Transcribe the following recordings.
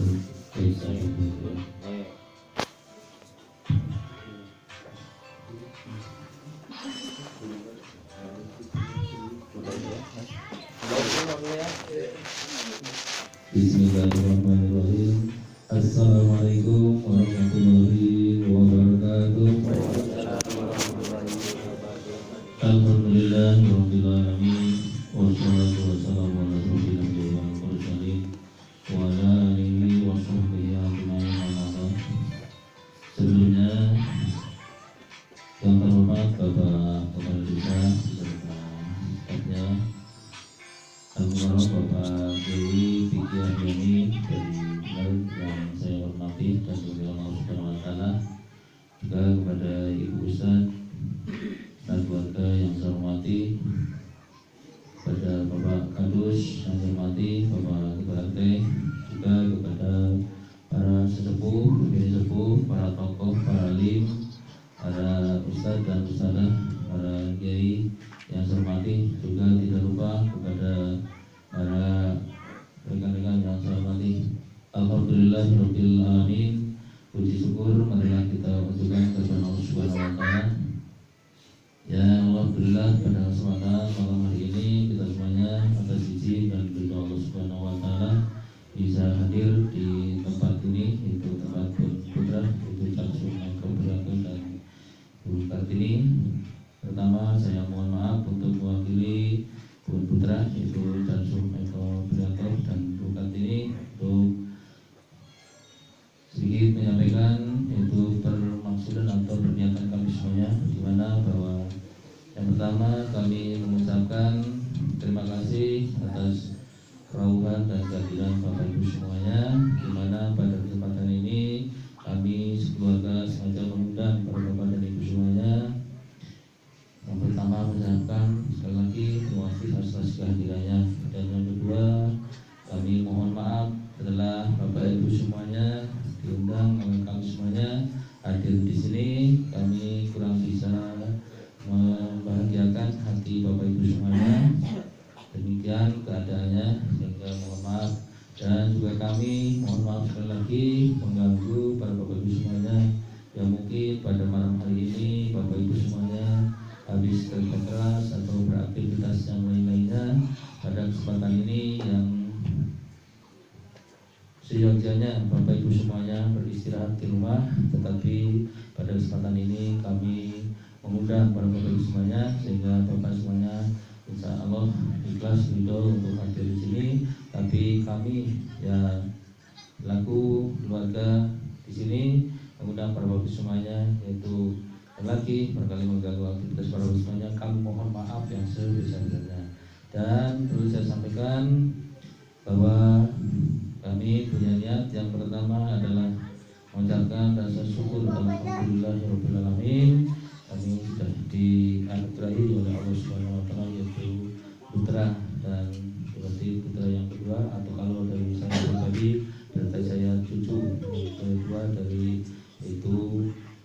Bismillahirrahmanirrahim. Assalamualaikum warahmatullahi wabarakatuh. Alhamdulillahirabbil alamin. Wassalatu wassalamu ala rasulillah wal mursalin wa ala alihi wa sahbihi ajma'in. Sebelumnya yang terhormat Bapak Kepala Desa beserta stafnya, Almarhum Bapak Dewi Fikri Aryani dari Benar yang saya hormati dan juga Allah Subhanahu wa taala, juga kepada Ibu Ustaz dan keluarga yang saya hormati, kepada Bapak Kadus yang saya hormati, Bapak Ketua RT, juga kepada para sesepuh, bini sepuh, para tokoh, para alim, para ustadz dan ustadzah, para kiai yang saya hormati, juga tidak lupa kepada para rekan-rekan yang saya hormati. Alhamdulillahirabbil alamin. Puji syukur marilah kita untukkan kepada Allah Subhanahu wa taala. Ya, alhamdulillah pada kesempatan malam hari ini kita semuanya atas izin dan ridho Allah Subhanahu wa taala bisa hadir di tempat ini, yaitu tempat putra, yaitu Caksum Eko Prianto dan Bu Kartini. Pertama saya mohon maaf untuk mewakili Bu Putra, yaitu Caksum Eko Prianto dan Bu Kartini, untuk sedikit menyampaikan yaitu permaksudan atau pernyataan kami semuanya, di mana bahwa yang pertama kami mengucapkan terima kasih atas kerauhan dan kehadiran Bapak Ibu semuanya, di mana pada kesempatan ini kami sekeluarga sengaja mengundang para Bapak dan Ibu semuanya. Yang pertama mengucapkan sekali lagi terima kasih atas kehadirannya, dan yang kedua kami mohon maaf setelah Bapak Ibu semuanya diundang oleh kami semuanya hadir di sini, kami kurang bisa membahagiakan hati Bapak Ibu semuanya. Demikian keadaannya, sehingga mohon maaf, dan juga kami mohon maaf sekali lagi mengganggu para Bapak Ibu semuanya yang mungkin pada malam hari ini Bapak Ibu semuanya habis kerja keras atau beraktivitas yang lain-lainnya. Pada kesempatan ini yang seyogyanya Bapak Ibu semuanya beristirahat di rumah, tetapi pada kesempatan ini kami mengundang para Bapak Ibu semuanya, sehingga Bapak semuanya insya Allah ikhlas ridho untuk hadir di sini. Tapi kami ya laku keluarga di sini mengundang para Bapak semuanya, yaitu lagi barangkali mengganggu aktivitas para Bapak semuanya, kami mohon maaf yang sebesar-besarnya. Dan perlu saya sampaikan bahwa kami punya niat yang pertama adalah mengucapkan rasa syukur alhamdulillahirabbil alamin. Kami sudah dianugerahi oleh Allah Subhanahu wa taala, yaitu putra, dan seperti putra yang kedua, atau kalau dari saya pribadi berarti saya cucu kedua dari itu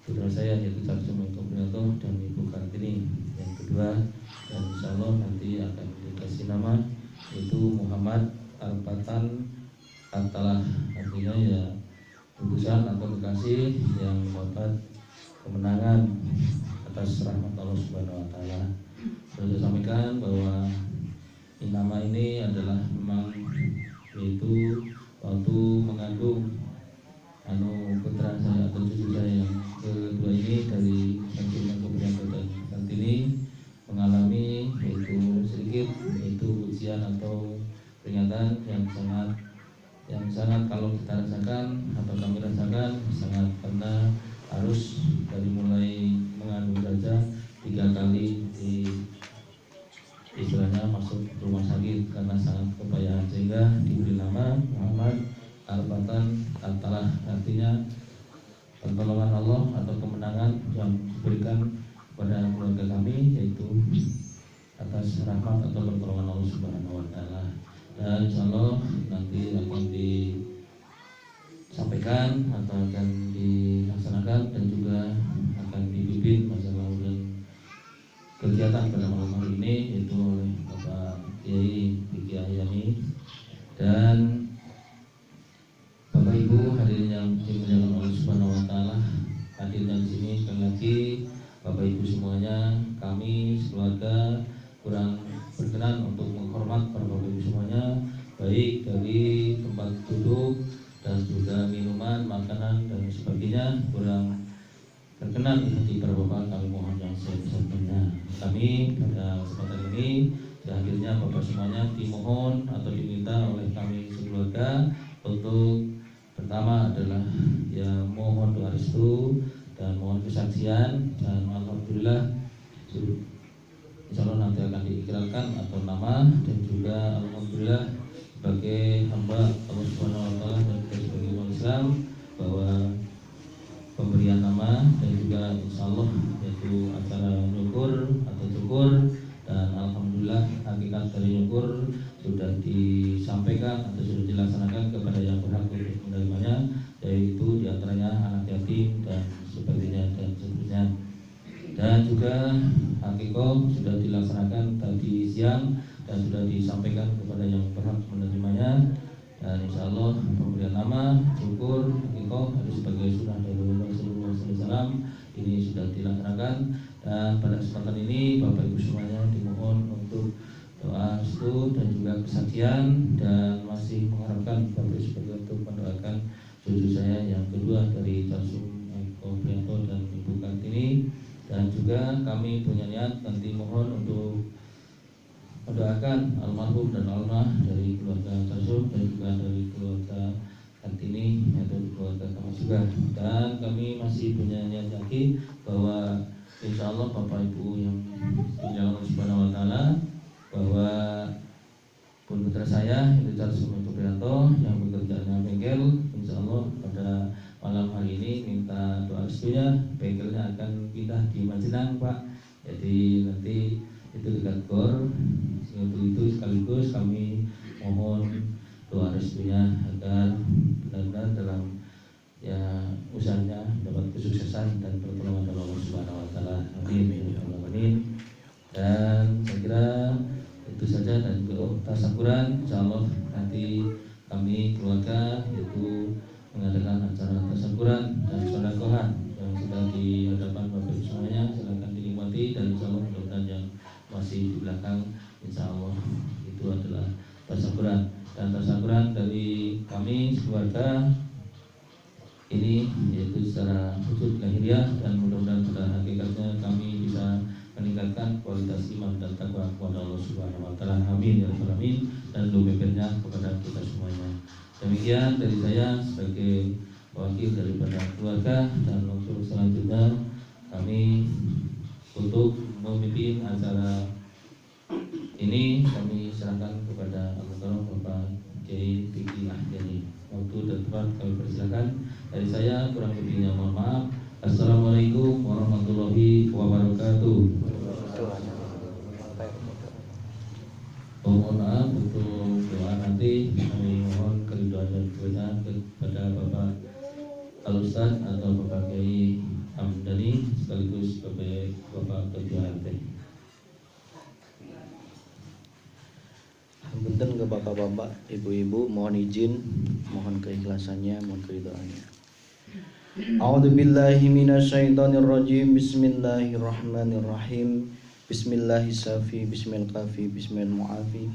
putra saya, yaitu Caksum Eko Prianto dan Ibu Kartini yang kedua, dan insya Allah nanti akan dikasih nama yaitu Muhammad Arfatan Atalah, artinya ya putusan atau kekasih yang mendapat kemenangan atas rahmat Allah Subhanahu wa taala. Saya sampaikan bahwa nama ini adalah memang yaitu waktu mengandung putra saya atau cucu saya yang kedua ini dari Caksum Eko Prianto dan Kartini mengalami yaitu sedikit yaitu ujian atau peringatan yang sangat kalau kita rasakan atau kami rasakan sangat, karena harus dari mulai mengandung saja 3 kali istilahnya masuk rumah sakit karena sangat kepayahan, sehingga diberi nama Muhammad Arfatan Atalah, artinya pertolongan Allah atau kemenangan yang diberikan kepada keluarga kami, yaitu atas rahmat atau pertolongan Allah Subhanahu wa taala. Dan insyaallah nanti akan disampaikan atau akan dilaksanakan dan juga akan dipimpin masalah dan kegiatan pada malam hari ini, yaitu oleh Bapak Kiai Fikri Aryani. Dan Bapak makanan dan sebagainya kurang berkenan di hati para bapak, kami mohon yang sebesar-besarnya. Kami pada kesempatan ini akhirnya bapak semuanya dimohon atau diminta oleh kami sekeluarga untuk pertama adalah ya mohon doa restu dan mohon kesaksian, dan alhamdulillah insya Allah nanti akan diikrarkan atau nama, dan juga alhamdulillah sebagai hamba Allah Subhanahu Wa Taala dan juga sebagai umat Islam bahwa pemberian nama dan juga insya Allah yaitu acara nyukur atau cukur, dan alhamdulillah hakikat dari nyukur sudah disampaikan atau sudah dilaksanakan kepada yang berhak untuk menerimanya, yaitu diantaranya anak yatim dan sebagainya dan seterusnya. Dan juga hakikoh sudah dilaksanakan tadi siang dan sudah disampaikan kepada yang berhak menerimanya, dan insya Allah pemberian nama, syukur, hakikoh harus sebagai sunnah dari Rasulullah SAW ini sudah dilaksanakan. Dan pada kesempatan ini Bapak Ibu semuanya dimohon untuk doa restu dan juga kesaksian, dan masih mengharapkan Bapak Ibu sebagai untuk mendoakan cucu saya yang kedua dari Calsum Eko Prianto dan Ibu Kartini. Dan juga kami punya niat nanti mohon untuk mendoakan almarhum dan almarhumah dari keluarga Calsum dan juga dari keluarga Kartini yaitu keluarga kami juga. Dan kami masih punya niat lagi bahwa insya Allah Bapak Ibu yang punya Allah Subhanahu Wa Taala bahwa pun putra saya itu Calsum Eko Prianto yang bekerjanya bengkel, insya Allah pada malam hari ini minta doa restunya, bengkelnya akan pindah di Majenang Pak. Jadi nanti itu dekat GOR. Untuk itu sekaligus kami mohon doa restunya agar benar-benar dalam ya usahanya dapat kesuksesan dan pertolongan dari Allah Subhanahu Wa Taala. Amin. Dan saya kira itu saja, dan juga tasyakuran insyaallah nanti kami keluarga itu mengadakan acara tasyakuran dan sedekah yang sudah di hadapan Bapak Ibu semuanya, silakan dinikmati, dan insyaallah mudah-mudahan yang masih di belakang insyaallah itu adalah tasyakuran. Dan tasyakuran dari kami keluarga ini yaitu secara wujud lahiriah, dan mudah-mudahan pada hakikatnya kami bisa meningkatkan kualitas iman dan takwa kepada Allah Subhanahu Wa Taala. Amin ya rabbal alamin. Dan doa kepada kita semuanya. Demikian dari saya sebagai wakil daripada keluarga, dan untuk selanjutnya kami untuk memimpin acara ini kami serahkan kepada Al-Mukarram Bapak Kiai Fikri Ahdiani. Waktu dan tempat kami persilakan. Dari saya kurang lebihnya mohon maaf. Assalamualaikum warahmatullahi wabarakatuh. Mohon maaf untuk doa nanti kami mohon keridhaan dan kebenaran kepada Bapak Al-Ustaz atau Bapak Kiai Hamdani sekaligus Bapak Ketua RT. Punten ke bapak-bapak, ibu-ibu, mohon izin, mohon keikhlasannya, mohon keridhaannya. A'udzubillahi minasyaitonirrajim. Bismillahirrahmanirrahim. Bismillahis-safi, bismil-kafi, bismil-mu'afi.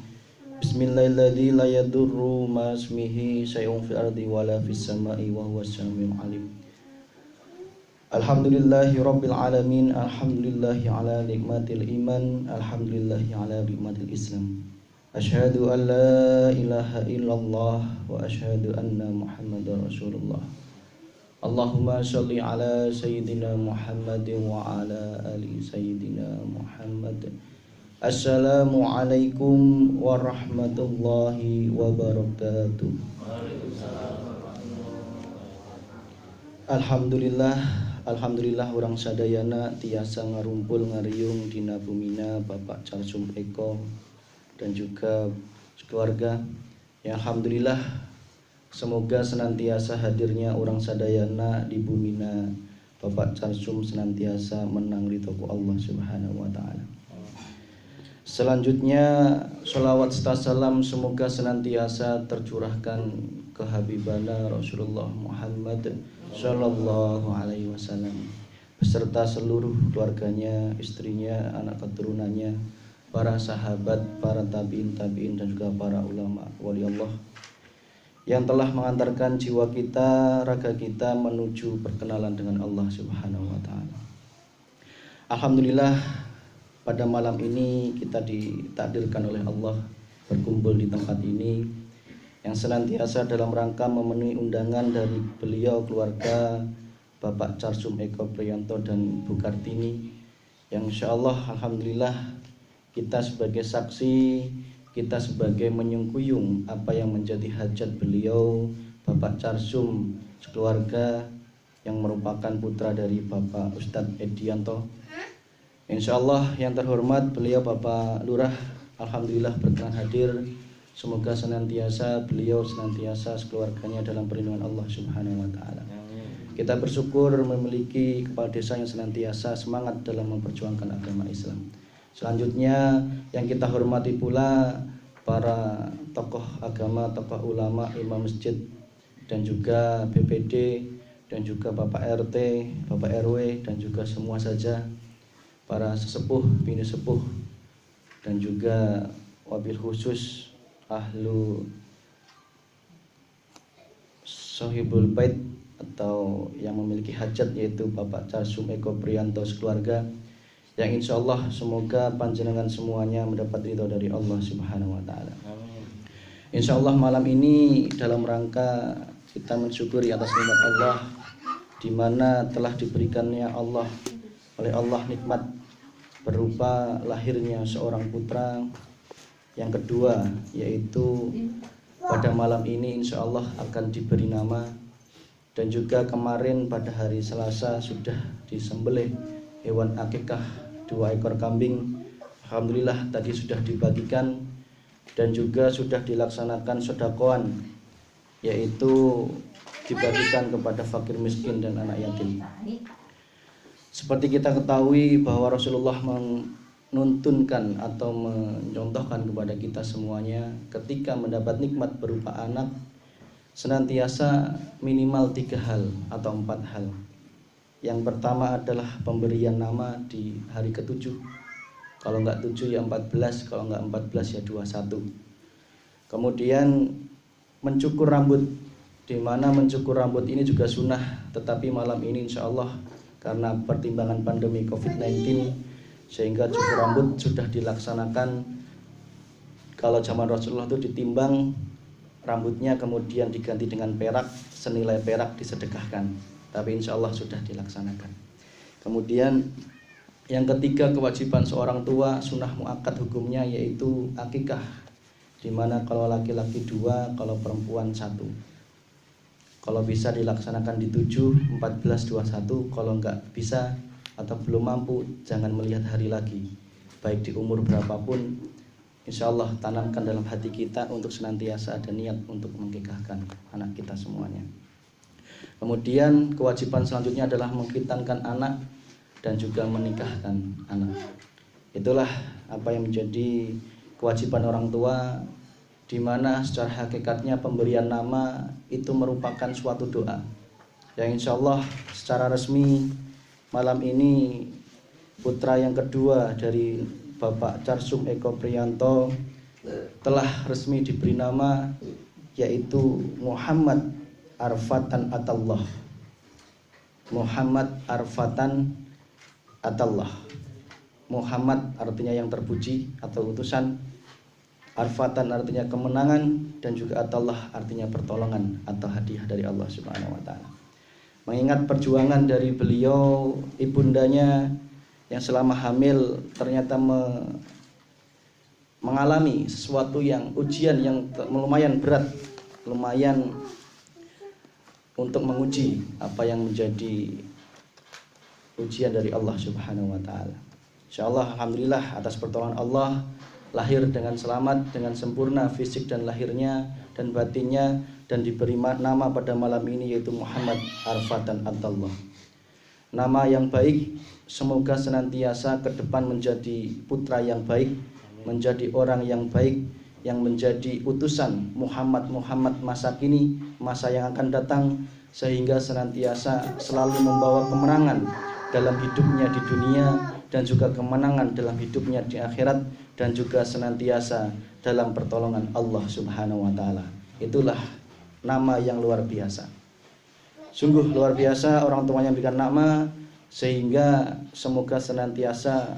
Bismillahilladzi la yadurru ma ismihi syai'un fil ardi wala fis sama'i wa huwas samiul alim. Alhamdulillahi rabbil alamin. Alhamdulillahi ala nikmatil iman. Alhamdulillahi ala nikmatil islam. Asyhadu an la ilaha illallah wa asyhadu anna Muhammadar Rasulullah. Allahumma sholli ala sayyidina Muhammadin wa ala ali sayyidina Muhammad. Assalamu alaikum warahmatullahi wabarakatuh. Alhamdulillah orang sadayana tiasa ngarumpul ngariung dina bumina Bapak Calsum Eko dan juga keluarga. Ya alhamdulillah, semoga senantiasa hadirnya orang sadayana di bumina Bapak Calsum senantiasa menang ridho Allah Subhanahu Wa Taala. Selanjutnya sholawat serta salam semoga senantiasa tercurahkan ke Habibana Rasulullah Muhammad Sallallahu Alaihi Wasallam beserta seluruh keluarganya, istrinya, anak keturunannya, para sahabat, para tabiin dan juga para ulama wali Allah yang telah mengantarkan jiwa kita, raga kita menuju perkenalan dengan Allah Subhanahu wa taala. Alhamdulillah, pada malam ini kita ditakdirkan oleh Allah berkumpul di tempat ini yang senantiasa dalam rangka memenuhi undangan dari beliau, keluarga Bapak Carsum Eko Priyanto dan Bu Kartini, yang insyaallah alhamdulillah kita sebagai saksi, kita sebagai menyengkuyung apa yang menjadi hajat beliau Bapak Carsum sekeluarga yang merupakan putra dari Bapak Ustadz Edianto. Insyaallah yang terhormat beliau Bapak Lurah alhamdulillah berkenan hadir. Semoga beliau senantiasa sekeluarganya dalam perlindungan Allah Subhanahu wa taala. Kita bersyukur memiliki kepala desa yang senantiasa semangat dalam memperjuangkan agama Islam. Selanjutnya yang kita hormati pula para tokoh agama, tokoh ulama, imam masjid dan juga BPD dan juga Bapak RT, Bapak RW dan juga semua saja para sesepuh, bini sepuh dan juga wabil khusus ahlu Sohibul Bait atau yang memiliki hajat yaitu Bapak Carsum Eko Priyanto sekeluarga, yang insya Allah semoga panjenengan semuanya mendapat ridho dari Allah Subhanahu wa taala. Insya Allah malam ini dalam rangka kita mensyukuri atas nikmat Allah, di mana telah diberikannya oleh Allah nikmat berupa lahirnya seorang putra. Yang kedua yaitu pada malam ini insya Allah akan diberi nama, dan juga kemarin pada hari Selasa sudah disembelih hewan akikah 2 ekor kambing. Alhamdulillah tadi sudah dibagikan dan juga sudah dilaksanakan sedekah, yaitu dibagikan kepada fakir miskin dan anak yatim. Seperti kita ketahui bahwa Rasulullah menuntunkan atau mencontohkan kepada kita semuanya ketika mendapat nikmat berupa anak, senantiasa minimal 3 hal atau 4 hal. Yang pertama adalah pemberian nama di hari ke-7. Kalau enggak 7 ya 14, kalau enggak 14 ya 21. Kemudian mencukur rambut, di mana mencukur rambut ini juga sunnah, tetapi malam ini insya Allah karena pertimbangan pandemi COVID-19 sehingga cukur rambut sudah dilaksanakan. Kalau zaman Rasulullah itu ditimbang rambutnya kemudian diganti dengan perak, senilai perak disedekahkan, tapi insya Allah sudah dilaksanakan. Kemudian yang ketiga, kewajiban seorang tua sunnah muakkad hukumnya yaitu akikah, dimana kalau laki-laki 2, kalau perempuan 1. Kalau bisa dilaksanakan di 7, 14, 21. Kalau enggak bisa atau belum mampu, jangan melihat hari lagi, baik di umur berapapun. Insya Allah tanamkan dalam hati kita untuk senantiasa ada niat untuk mengikahkan anak kita semuanya. Kemudian kewajiban selanjutnya adalah mengkhitankan anak dan juga menikahkan anak. Itulah apa yang menjadi kewajiban orang tua, di mana secara hakikatnya pemberian nama itu merupakan suatu doa yang insya Allah secara resmi malam ini putra yang kedua dari Bapak Carsum Eko Priyanto telah resmi diberi nama, yaitu Muhammad Arfatan Atallah. Muhammad Arfatan Atallah. Muhammad artinya yang terpuji atau utusan, Arfatan artinya kemenangan, dan juga Atallah artinya pertolongan atau hadiah dari Allah Subhanahu wa taala. Mengingat perjuangan dari beliau, ibundanya yang selama hamil ternyata mengalami sesuatu yang ujian yang lumayan berat, lumayan untuk menguji apa yang menjadi ujian dari Allah Subhanahu wa taala. Insyaallah alhamdulillah atas pertolongan Allah lahir dengan selamat, dengan sempurna fisik dan lahirnya dan batinnya, dan diberi nama pada malam ini yaitu Muhammad Arfatan Atallah. Nama yang baik, semoga senantiasa ke depan menjadi putra yang baik, menjadi orang yang baik, yang menjadi utusan Muhammad masa kini, masa yang akan datang, sehingga senantiasa selalu membawa kemenangan dalam hidupnya di dunia dan juga kemenangan dalam hidupnya di akhirat, dan juga senantiasa dalam pertolongan Allah Subhanahu wa taala. Itulah nama yang luar biasa. Sungguh luar biasa orang tuanya memberikan nama, sehingga semoga senantiasa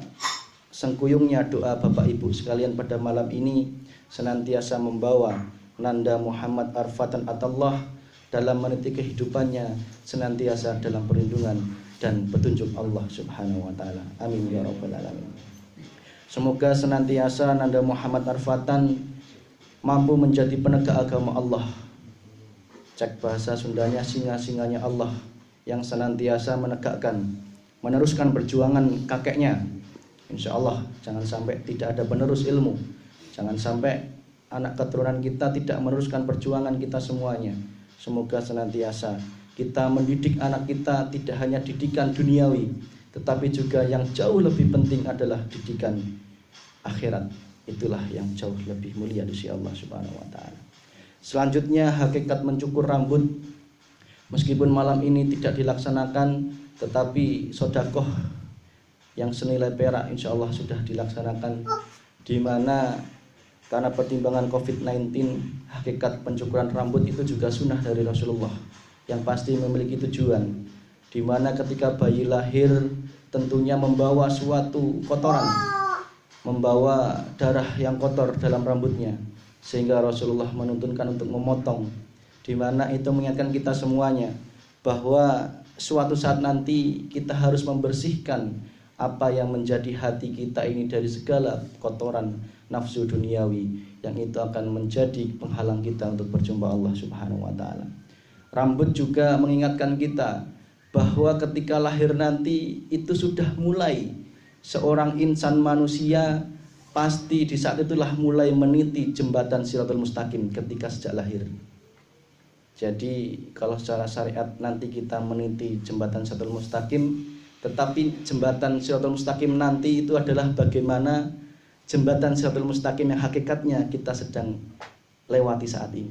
sengkuyungnya doa Bapak Ibu sekalian pada malam ini senantiasa membawa Nanda Muhammad Arfatan Atallah dalam meniti kehidupannya senantiasa dalam perlindungan dan petunjuk Allah Subhanahu wa taala. Amin ya rabbal alamin. Semoga senantiasa Nanda Muhammad Arfatan mampu menjadi penegak agama Allah. Cek bahasa Sundanya, singa-singanya Allah yang senantiasa menegakkan, meneruskan perjuangan kakeknya. Insya Allah jangan sampai tidak ada penerus ilmu, jangan sampai anak keturunan kita tidak meneruskan perjuangan kita semuanya. Semoga senantiasa kita mendidik anak kita tidak hanya didikan duniawi, tetapi juga yang jauh lebih penting adalah didikan akhirat. Itulah yang jauh lebih mulia di sisi Allah Subhanahu wa taala. Selanjutnya hakikat mencukur rambut, meskipun malam ini tidak dilaksanakan, tetapi sodakoh yang senilai perak insya Allah sudah dilaksanakan, di mana karena pertimbangan COVID-19 hakikat pencukuran rambut itu juga sunnah dari Rasulullah yang pasti memiliki tujuan, di mana ketika bayi lahir tentunya membawa suatu kotoran, membawa darah yang kotor dalam rambutnya, sehingga Rasulullah menuntunkan untuk memotong, di mana itu mengingatkan kita semuanya bahwa suatu saat nanti kita harus membersihkan apa yang menjadi hati kita ini dari segala kotoran nafsu duniawi yang itu akan menjadi penghalang kita untuk berjumpa Allah Subhanahu wa taala. Rambut juga mengingatkan kita bahwa ketika lahir nanti itu sudah mulai seorang insan manusia pasti di saat itulah mulai meniti jembatan Shiratal Mustaqim ketika sejak lahir. Jadi kalau secara syariat nanti kita meniti jembatan Shiratal Mustaqim, tetapi jembatan Shiratal Mustaqim nanti itu adalah bagaimana jembatan Shiratal Mustaqim yang hakikatnya kita sedang lewati saat ini.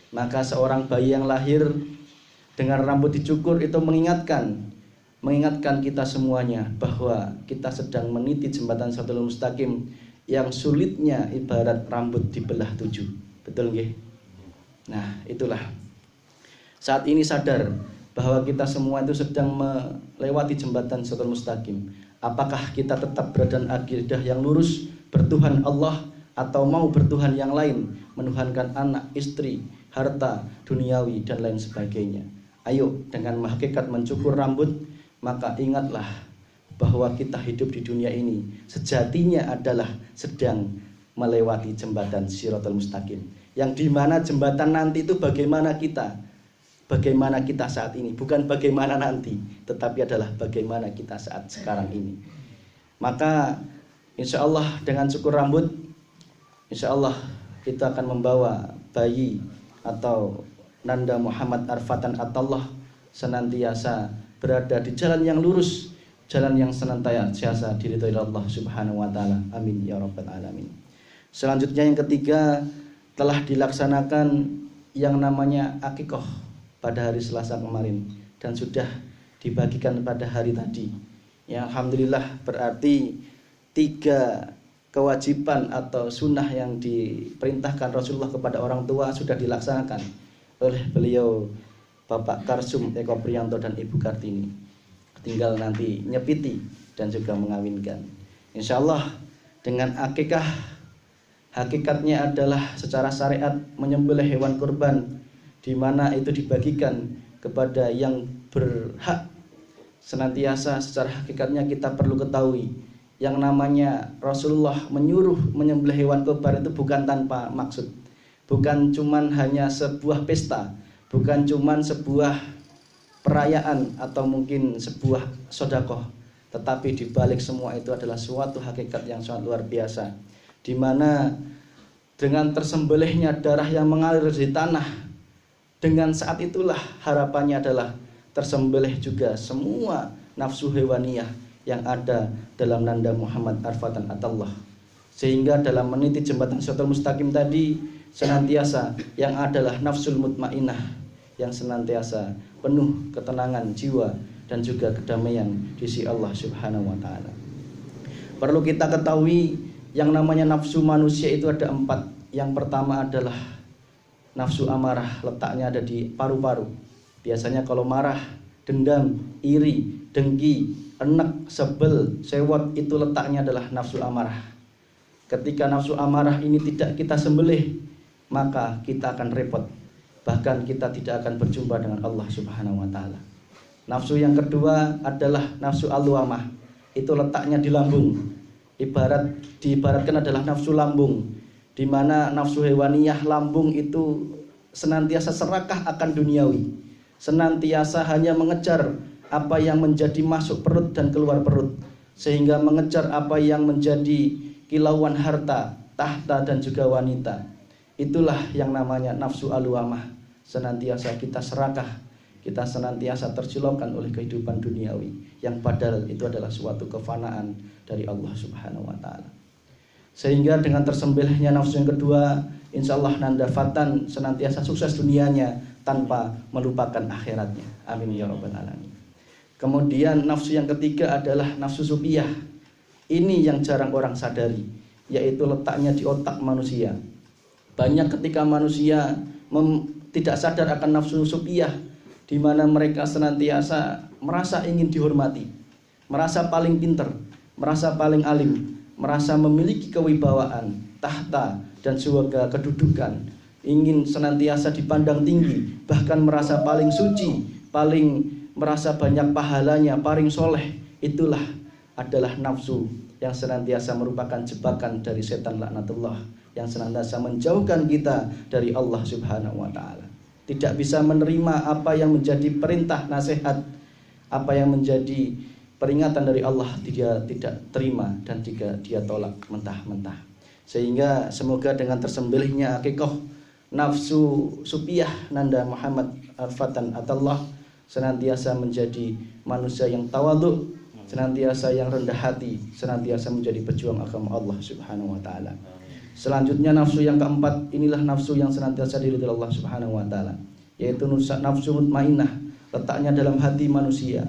Maka seorang bayi yang lahir dengan rambut dicukur itu mengingatkan kita semuanya bahwa kita sedang meniti jembatan Shiratal Mustaqim yang sulitnya ibarat rambut dibelah 7. Betul nggih? Nah, itulah. Saat ini sadar bahwa kita semua itu sedang melewati jembatan Shiratal Mustaqim. Apakah kita tetap berada dalam akidah yang lurus, bertuhan Allah, atau mau bertuhan yang lain, menuhankan anak, istri, harta, duniawi, dan lain sebagainya. Ayo dengan hakikat mencukur rambut, maka ingatlah bahwa kita hidup di dunia ini sejatinya adalah sedang melewati jembatan Shiratal Mustaqim, yang dimana jembatan nanti itu bagaimana kita saat ini, bukan bagaimana nanti, tetapi adalah bagaimana kita saat sekarang ini. Maka insya Allah dengan cukur rambut, insya Allah kita akan membawa bayi atau Nanda Muhammad Arfatan Atallah senantiasa berada di jalan yang lurus, jalan yang senantiasa diridhoi Allah Subhanahu wa taala. Amin ya rabbal alamin. Selanjutnya yang ketiga, telah dilaksanakan yang namanya akikah pada hari Selasa kemarin dan sudah dibagikan pada hari tadi. Ya alhamdulillah, berarti 3 kewajiban atau sunnah yang diperintahkan Rasulullah kepada orang tua sudah dilaksanakan oleh beliau Bapak Karsum Eko Priyanto dan Ibu Kartini. Tinggal nanti nyepiti dan juga mengawinkan. Insya Allah dengan akikah, hakikatnya adalah secara syariat menyembelih hewan kurban, di mana itu dibagikan kepada yang berhak. Senantiasa secara hakikatnya kita perlu ketahui, yang namanya Rasulullah menyuruh menyembelih hewan kurban itu bukan tanpa maksud, bukan cuman hanya sebuah pesta, bukan cuman sebuah perayaan atau mungkin sebuah sodakoh, tetapi dibalik semua itu adalah suatu hakikat yang sangat luar biasa, di mana dengan tersembelihnya darah yang mengalir di tanah, dengan saat itulah harapannya adalah tersembelih juga semua nafsu hewaniyah yang ada dalam Nanda Muhammad Arfatan Atallah, sehingga dalam meniti jembatan Shiratal Mustaqim tadi senantiasa yang adalah nafsul mutmainnah yang senantiasa penuh ketenangan jiwa dan juga kedamaian di sisi Allah Subhanahu wa taala. Perlu kita ketahui yang namanya nafsu manusia itu ada 4. Yang pertama adalah nafsu amarah letaknya ada di paru-paru. Biasanya kalau marah, dendam, iri, dengki, enek, sebel, sewot, itu letaknya adalah nafsu amarah. Ketika nafsu amarah ini tidak kita sembelih, maka kita akan repot. Bahkan kita tidak akan berjumpa dengan Allah Subhanahu wa taala. Nafsu yang kedua adalah nafsu al-lawamah. Itu letaknya di lambung. Diibaratkan adalah nafsu lambung, di mana nafsu hewaniyah lambung itu senantiasa serakah akan duniawi, senantiasa hanya mengejar apa yang menjadi masuk perut dan keluar perut, sehingga mengejar apa yang menjadi kilauan harta, tahta dan juga wanita. Itulah yang namanya nafsu al-lawamah. Senantiasa kita serakah, kita senantiasa terjilaukan oleh kehidupan duniawi, yang padahal itu adalah suatu kefanaan dari Allah Subhanahu wa taala. Sehingga dengan tersembelihnya nafsu yang kedua, insya Allah nanda fatan senantiasa sukses dunianya tanpa melupakan akhiratnya. Amin ya rabbal alamin. Kemudian nafsu yang ketiga adalah nafsu supiyah. Ini yang jarang orang sadari, yaitu letaknya di otak manusia. Banyak ketika manusia tidak sadar akan nafsu supiyah, di mana mereka senantiasa merasa ingin dihormati, merasa paling pintar, merasa paling alim, merasa memiliki kewibawaan, tahta dan juga kedudukan, ingin senantiasa dipandang tinggi, bahkan merasa paling suci, paling merasa banyak pahalanya, paling soleh. Itulah adalah nafsu yang senantiasa merupakan jebakan dari setan laknatullah, yang senantiasa menjauhkan kita dari Allah Subhanahu wa taala. Tidak bisa menerima apa yang menjadi perintah nasihat, apa yang menjadi peringatan dari Allah, dia tidak terima dan dia tolak mentah-mentah. Sehingga semoga dengan tersembelihnya akikah nafsu supiyah nanda Muhammad Al-Fatan Atallah senantiasa menjadi manusia yang tawadhu, senantiasa yang rendah hati, senantiasa menjadi pejuang agama Allah Subhanahu wa taala. Selanjutnya nafsu yang keempat, inilah nafsu yang senantiasa diridhoi Allah Subhanahu wa taala, yaitu nafsu mutmainnah, letaknya dalam hati manusia,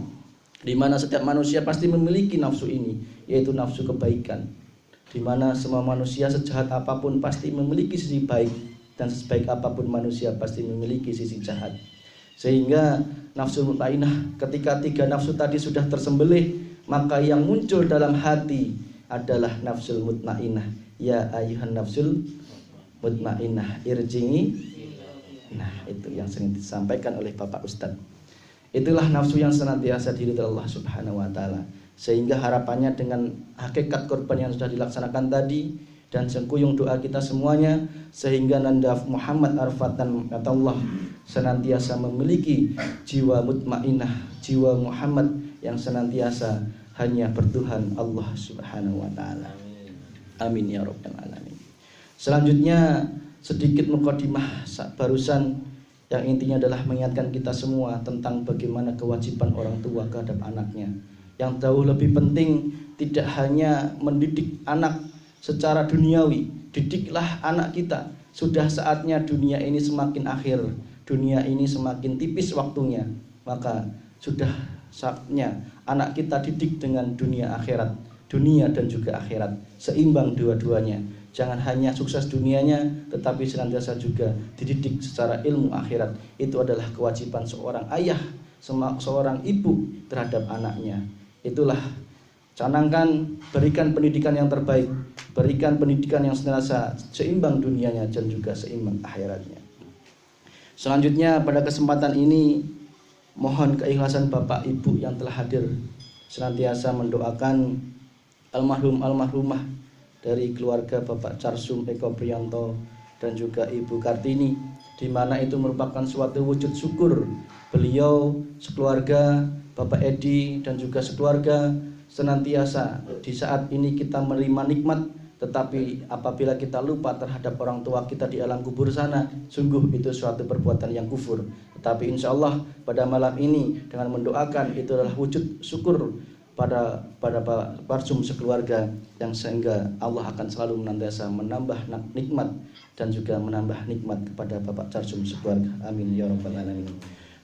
di mana setiap manusia pasti memiliki nafsu ini, yaitu nafsu kebaikan, di mana semua manusia sejahat apapun pasti memiliki sisi baik, dan sebaik apapun manusia pasti memiliki sisi jahat. Sehingga nafsu mutmainnah, ketika tiga nafsu tadi sudah tersembelih, maka yang muncul dalam hati adalah nafsul mutmainnah. Ya ayuhan nafsul mutmainnah irji'i. Nah, itu yang sering disampaikan oleh Bapak Ustadz. Itulah nafsu yang senantiasa diridhoi Allah Subhanahu wa taala. Sehingga harapannya dengan hakikat korban yang sudah dilaksanakan tadi dan sengkuyung doa kita semuanya, sehingga nanda Muhammad Arfatan Allah senantiasa memiliki jiwa mutmainnah, jiwa Muhammad yang senantiasa hanya bertuhan Allah Subhanahu wa taala. Amin ya rabbal alamin. Selanjutnya sedikit mukadimah barusan, yang intinya adalah mengingatkan kita semua tentang bagaimana kewajiban orang tua terhadap anaknya. Yang jauh lebih penting tidak hanya mendidik anak secara duniawi, didiklah anak kita. Sudah saatnya dunia ini semakin akhir, dunia ini semakin tipis waktunya, maka sudah saatnya anak kita didik dengan dunia akhirat, dunia dan juga akhirat, seimbang dua-duanya. Jangan hanya sukses dunianya, tetapi senantiasa juga dididik secara ilmu akhirat. Itu adalah kewajiban seorang ayah, seorang ibu terhadap anaknya. Itulah, canangkan, berikan pendidikan yang terbaik, berikan pendidikan yang senantiasa seimbang dunianya dan juga seimbang akhiratnya. Selanjutnya pada kesempatan ini, mohon keikhlasan Bapak Ibu yang telah hadir, senantiasa mendoakan almarhum-almarhumah dari keluarga Bapak Carsum Eko Priyanto dan juga Ibu Kartini, di mana itu merupakan suatu wujud syukur beliau sekeluarga, Bapak Edi dan juga sekeluarga, senantiasa di saat ini kita menerima nikmat, tetapi apabila kita lupa terhadap orang tua kita di alam kubur sana, sungguh itu suatu perbuatan yang kufur. Tetapi insya Allah pada malam ini dengan mendoakan, itu adalah wujud syukur pada Pak Carsum sekeluarga, yang sehingga Allah akan selalu menantiasa menambah nikmat dan juga menambah nikmat kepada Bapak Carsum sekeluarga. Amin ya rabbal alamin.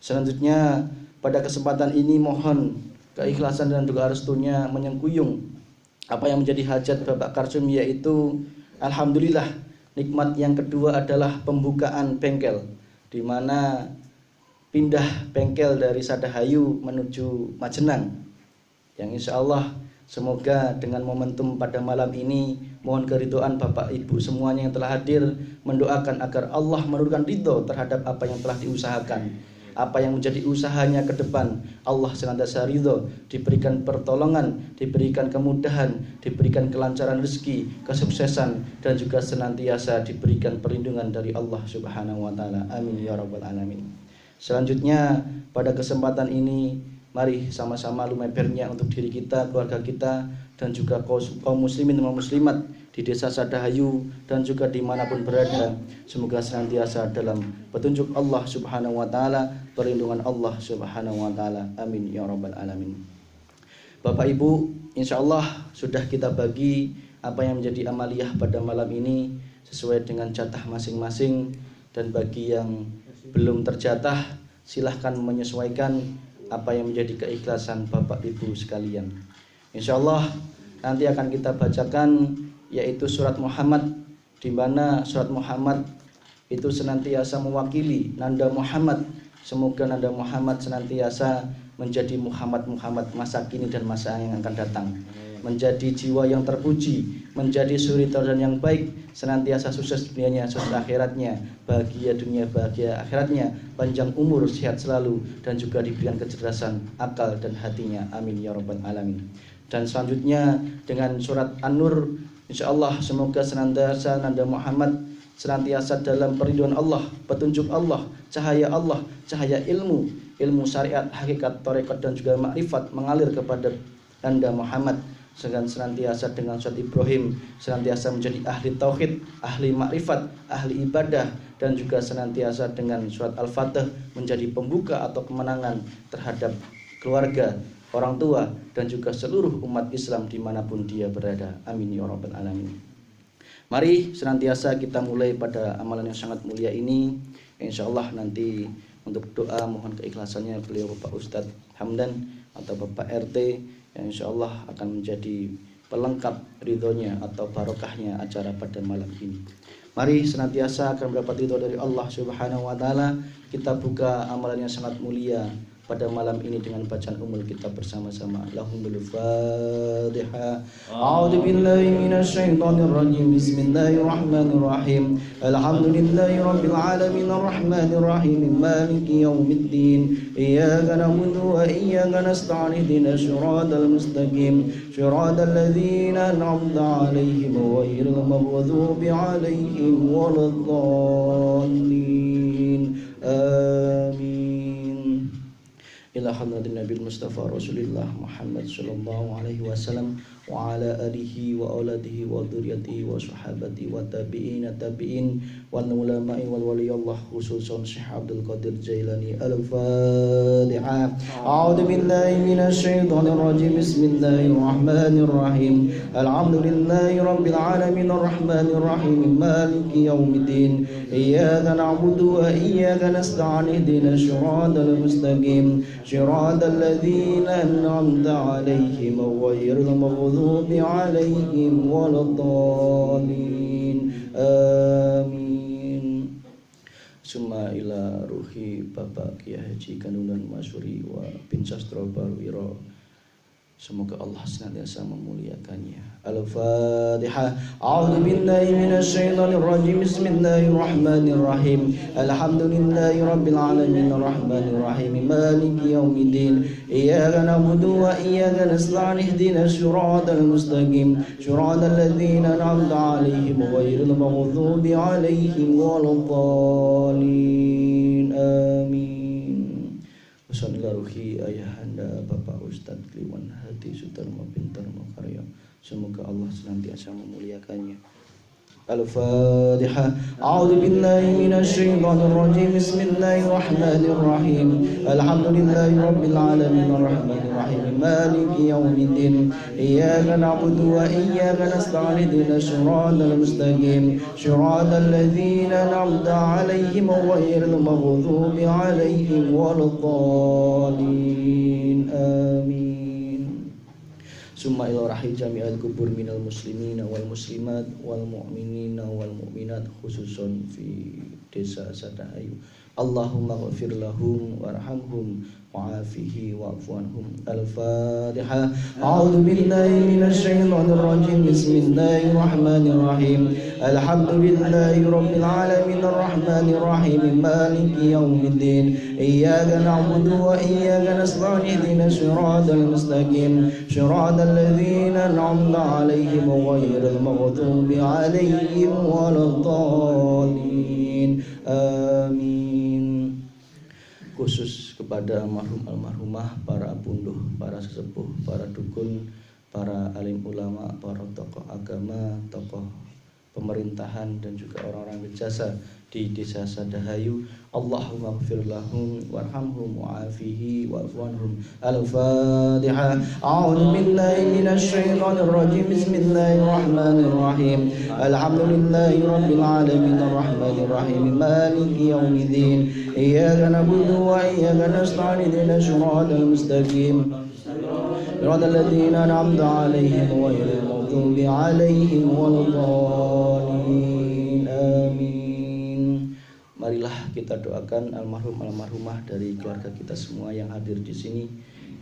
Selanjutnya pada kesempatan ini mohon keikhlasan dan juga restunya menyengkuyung apa yang menjadi hajat Bapak Carsum, yaitu alhamdulillah Nikmat yang kedua adalah pembukaan bengkel, di mana pindah bengkel dari Sadahayu menuju Majenang, yang insya Allah semoga dengan momentum pada malam ini mohon keridhaan Bapak Ibu semuanya yang telah hadir, mendoakan agar Allah menurunkan ridho terhadap apa yang telah diusahakan, apa yang menjadi usahanya ke depan. Allah senantiasa ridho, diberikan pertolongan, diberikan kemudahan, diberikan kelancaran rezeki, kesuksesan, dan juga senantiasa diberikan perlindungan dari Allah Subhanahu wa Ta'ala. Amin ya Rabbal Alamin. Selanjutnya pada kesempatan ini mari sama-sama lumebernya untuk diri kita, keluarga kita, dan juga kaum muslimin dan muslimat di desa Sadahayu dan juga dimanapun berada. Semoga senantiasa dalam petunjuk Allah Subhanahu wa Ta'ala, perlindungan Allah Subhanahu wa Ta'ala. Amin ya Rabbal Alamin. Bapak Ibu, insya Allah sudah kita bagi apa yang menjadi amaliyah pada malam ini sesuai dengan jatah masing-masing, dan bagi yang belum terjatah silahkan menyesuaikan apa yang menjadi keikhlasan Bapak Ibu sekalian. Insya Allah nanti akan kita bacakan yaitu surat Muhammad, di mana surat Muhammad itu senantiasa mewakili nanda Muhammad. Semoga nanda Muhammad senantiasa menjadi Muhammad masa kini dan masa yang akan datang, menjadi jiwa yang terpuji, menjadi suri tauladan yang baik, senantiasa sukses dunianya, sukses akhiratnya, bahagia dunia, bahagia akhiratnya, panjang umur, sehat selalu, dan juga diberikan kecerdasan akal dan hatinya. Amin ya Rabbal Alamin. Dan selanjutnya dengan surat An-Nur, insya Allah semoga senantiasa nanda Muhammad senantiasa dalam perlindungan Allah, petunjuk Allah, cahaya ilmu syariat, hakikat, tarekat, dan juga makrifat mengalir kepada nanda Muhammad, senantiasa dengan surat Ibrahim senantiasa menjadi ahli tauhid, ahli makrifat, ahli ibadah, dan juga senantiasa dengan surat Al-Fatih menjadi pembuka atau kemenangan terhadap keluarga, orang tua, dan juga seluruh umat Islam dimanapun dia berada. Amin ya Rabbal Alamin. Mari senantiasa kita mulai pada amalan yang sangat mulia ini. Insya Allah nanti untuk doa mohon keikhlasannya beliau Bapak Ustadz Hamdan atau Bapak RT, yang insya Allah akan menjadi pelengkap ridhonya atau barokahnya acara pada malam ini. Mari senantiasa akan mendapat ridho dari Allah Subhanahu wa Ta'ala. Kita buka amalan yang sangat mulia pada malam ini dengan bacaan umul kita bersama-sama. Lahumul Fatihah. A'udzu billahi minasyaitonir rajim. Bismillahirrahmanirrahim. Alhamdulillahirabbil alamin arrahmanir rahim maliki yaumiddin. Iyyaka na'budu wa iyyaka nasta'in ihdinas siratal mustaqim. Siratal ladzina an'amta 'alaihim ghairil maghdubi 'alaihim waladdallin. Amin. Ila hadratin Nabi Mustafa Rasulullah Muhammad sallallahu alaihi wasallam wa ala alihi wa auladihi wa dzurriyyatihi wa sahabati wa tabi'in wa ulama'i wal waliyallah khususan Syekh Abdul Qadir Jailani. Al-Fatihah. A'udzu billahi minasy syaithanir rajim. Bismillahirrahmanirrahim. Alhamdulillahi rabbil alamin arrahmanir rahim maliki yaumiddin. Iyyaka na'budu wa iyyaka nasta'in ihdinas siratal mustaqim. Siratal ladzina an'amta 'alaihim ghairil maghdubi 'alaihim waladdallin. Amin. Summa ila ruhi Bapak Kiai Haji Kanunan Masyuri wa bin Sastro Balwiro. Semoga Allah senantiasa memuliakannya. Al-Fatihah. A'udzu billahi minasy syaithanir rajim. Bismillahirrahmanirrahim. Alhamdulillahi rabbil alamin arrahmanir rahim maliki yaumiddin. Iyyaka na'budu wa iyyaka nasta'in ihdinas siratal mustaqim. Siratal ladzina an'amta 'alaihim ghairil maghdubi 'alaihim waladdallin. Amin. Wassalamualaikum ruhi ayahanda Bapak Ustadz Kliwon Hadi Sutarmo Pintar Makarya. Semoga Allah senantiasa memuliakannya. Al-Fatihah. A'udzu billahi minasy syaithanir rajim. Bismillahirrahmanirrahim. Alhamdulillahi rabbil alamin arrahmanir rahim maliki yaumiddin. Iyyaka na'budu wa iyyaka nasta'in ihdinas siratal mustaqim. Siratal ladzina an'amta 'alaihim ghairil maghdubi 'alaihim waladdallin. Amin. summa ila rahim jami'al kubur minal muslimina wal muslimat wal mu'minina wal mu'minat khususon fi desa Sadahayu. Allahumma ghafir lahum warhamhum wa'afihi wa'fu anhum. Al-Fatihah. A'udzu billahi minasy syaithanir rajim. Bismillahirrahmanirrahim. Alhamdulillahi rabbil alamin arrahmanir rahim maliki yaumiddin. Iyyaka na'budu wa iyyaka nasta'in ihdinas siratal mustaqim siratal ladzina an'amta 'alaihim ghairil maghdubi 'alaihim waladdallin. Amin. Khusus kepada almarhumah, para punduh, para sesepuh, para dukun, para alim ulama, para tokoh agama, tokoh pemerintahan dan juga orang-orang berjasa di desa Sadahayu. Allahumma ighfir lahum warhamhum wa'afihi wa'fu anhum. Al-Fatihah. A'udzu billahi minasy syaithanir rajim. Bismillahirrahmanirrahim. Alhamdulillahi rabbil alamin arrahmanir rahim maliki yaumiddin. Iyyaka na'budu wa iyyaka nasta'in ihdinas siratal mustaqim siratal ladzina an'amta 'alaihim ghairil maghdubi 'alaihim waladdallin. Amin. Marilah kita doakan almarhumah dari keluarga kita semua yang hadir di sini,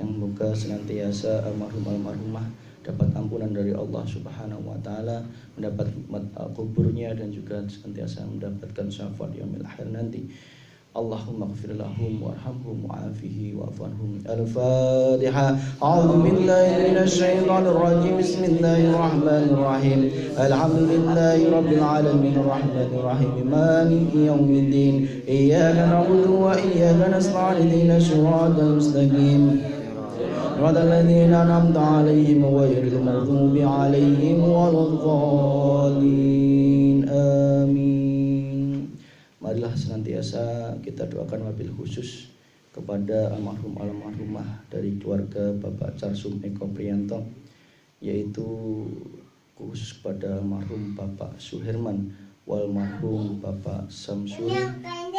yang semoga senantiasa almarhumah dapat ampunan dari Allah Subhanahu wa taala, mendapat nikmat kuburnya dan juga senantiasa mendapatkan syafaat yaumil akhir nanti. Allahumma ighfir lahum warhamhum wa'afihi wa'fu anhum. Al-Fatihah. A'udzu billahi minasy syaithanir rajim. Bismillahirrahmanirrahim. Alhamdulillahi rabbil alamin arrahmanir rahim maliki yaumiddin. Iyyaka na'budu wa iyyaka nasta'in ihdinas siratal mustaqim siratal ladzina an'amta 'alaihim ghairil maghdubi 'alaihim waladdallin. Amin. Marilah senantiasa kita doakan wabil khusus kepada almarhumah dari keluarga Bapak Carsum Eko Priyanto, yaitu khusus kepada almarhum Bapak Suherman, wal marhum Bapak Samsul,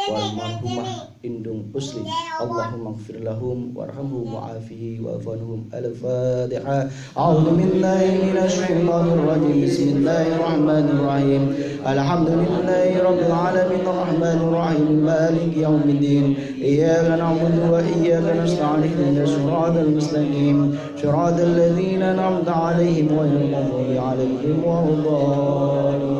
wal marhumah Indung Usli. Allahumma ighfir lahum warhamhum wa'afihi wa'fu anhum. Al-Fatihah. A'udzu billahi minasy syaithanir rajim. Bismillahirrahmanirrahim. Alhamdulillahi rabbil alamin arrahmanir rahim maliki yaumiddin. Iyyaka na'budu wa iyyaka nasta'in ihdinas siratal mustaqim siratal ladzina an'amta 'alaihim ghairil maghdubi 'alaihim waladdallin.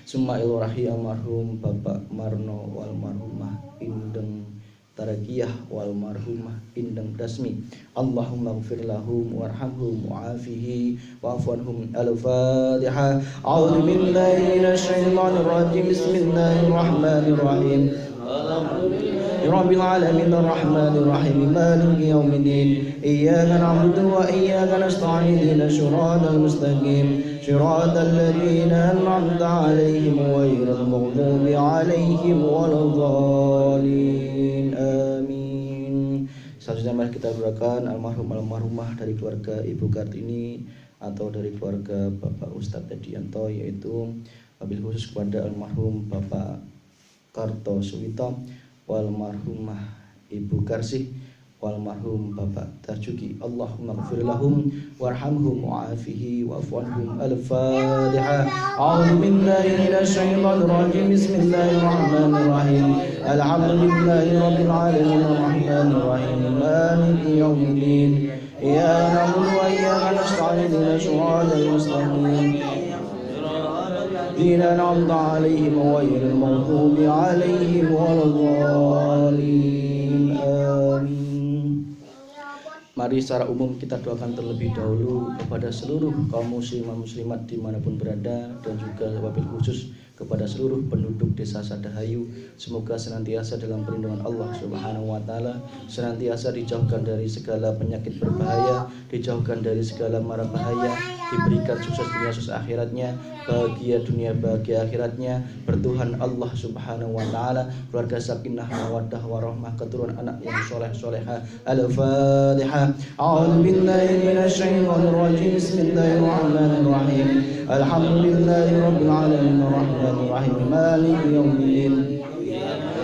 Summa ilrahi almarhum Bapak Marno wal marhumah Indeng Tarakiyah wal marhumah Indeng Dasmi. Allahumma ighfir lahum warhamhum wa'afihi wa'fu anhum. Al-Fatihah. A'udzu billahi minasy syaithanir rajim. Bismillahirrahmanirrahim. Rabbil alamin arrahmanir rahim maliki yaumiddin. Iyyaka na'budu wa iyyaka nasta'in ihdinas siratal mustaqim siratal ladzina an'amta 'alaihim ghairil maghdubi 'alaihim waladdallin. Amin. Selanjutnya mari kita doakan almarhumah dari keluarga Ibu Kartini atau dari keluarga Bapak Ustadz Edianto, yaitu wabil khusus kepada almarhum Bapak Karto Suwito, wal marhumah Ibu Karsih, wal marhum Bapak Tajuki. Allahumma ighfir lahum warhamhum wa'afihi wa'fu anhum. Al-Fatihah. A'udzu billahi minasy syaithanir rajim. Bismillahirrahmanirrahim. Alhamdulillahi rabbil alamin arrahmanir rahim maliki yaumiddin. Iyyaka na'budu wa iyyaka nasta'in ihdinas siratal mustaqim الذين أنعمت عليهم غير المغضوب عليهم ولا الضالين. Amin. Mari secara umum kita doakan terlebih dahulu kepada seluruh kaum muslimah muslimat dimanapun berada, dan juga wabil khusus kepada seluruh penduduk desa Sadahayu. Semoga senantiasa dalam perlindungan Allah Subhanahu wa taala, senantiasa dijauhkan dari segala penyakit berbahaya, dijauhkan dari segala mara bahaya, diberikan sukses dunia sukses akhiratnya, bahagia dunia bahagia akhiratnya, bertuhan Allah Subhanahu wa taala, keluarga sakinah mawaddah warahmah, keturunan anak yang soleh solehah. Al-Fatihah. A'udzu billahi minasy syaithanir rajim. Bismillahirrahmanirrahim. Alhamdulillahi rabbil alamin arrahmanir rahim maliki yaumiddin.